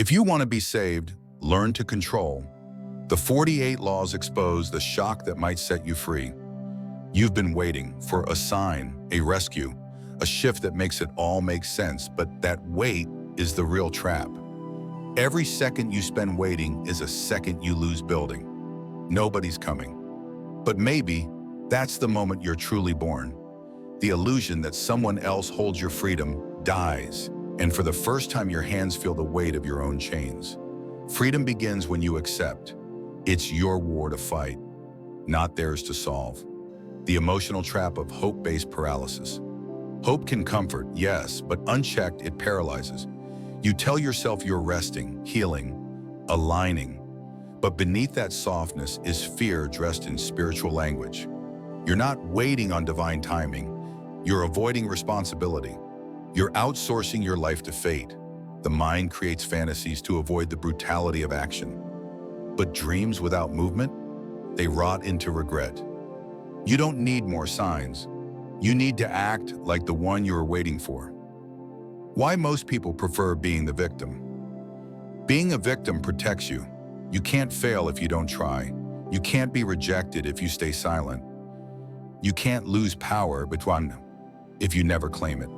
If you want to be saved, learn to control. The 48 laws expose the shock that might set you free. You've been waiting for a sign, a rescue, a shift that makes it all make sense, but that wait is the real trap. Every second you spend waiting is a second you lose building. Nobody's coming. But maybe that's the moment you're truly born. The illusion that someone else holds your freedom dies, and for the first time your hands feel the weight of your own chains. Freedom begins when you accept. It's your war to fight, not theirs to solve. The emotional trap of hope-based paralysis. Hope can comfort, yes, but unchecked, it paralyzes. You tell yourself you're resting, healing, aligning, but beneath that softness is fear dressed in spiritual language. You're not waiting on divine timing. You're avoiding responsibility. You're outsourcing your life to fate. The mind creates fantasies to avoid the brutality of action. But dreams without movement, they rot into regret. You don't need more signs. You need to act like the one you were waiting for. Why most people prefer being the victim? Being a victim protects you. You can't fail if you don't try. You can't be rejected if you stay silent. You can't lose power if you never claim it.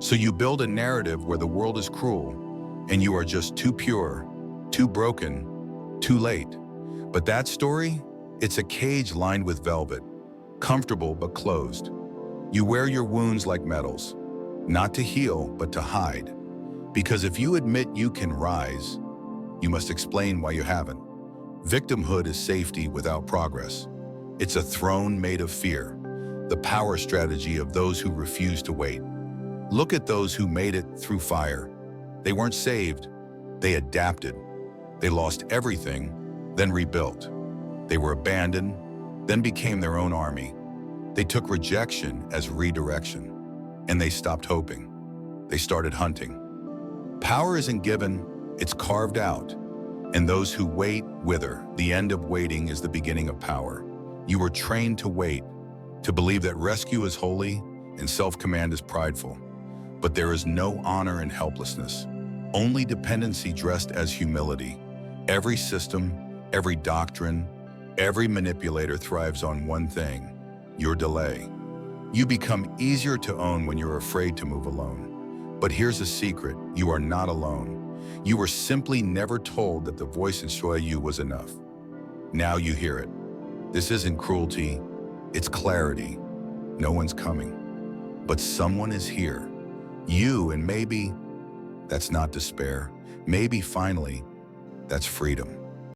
So you build a narrative where the world is cruel, and you are just too pure, too broken, too late. But that story, it's a cage lined with velvet, comfortable but closed. You wear your wounds like medals, not to heal, but to hide. Because if you admit you can rise, you must explain why you haven't. Victimhood is safety without progress. It's a throne made of fear, the power strategy of those who refuse to wait. Look at those who made it through fire. They weren't saved, they adapted. They lost everything, then rebuilt. They were abandoned, then became their own army. They took rejection as redirection, and they stopped hoping. They started hunting. Power isn't given, it's carved out. And those who wait wither. The end of waiting is the beginning of power. You were trained to wait, to believe that rescue is holy and self-command is prideful. But there is no honor in helplessness, only dependency dressed as humility. Every system, every doctrine, every manipulator thrives on one thing: your delay. You become easier to own when you're afraid to move alone. But here's a secret: you are not alone. You were simply never told that the voice inside you was enough. Now you hear it. This isn't cruelty, it's clarity. No one's coming, but someone is here. You, and maybe that's not despair. Maybe finally, that's freedom.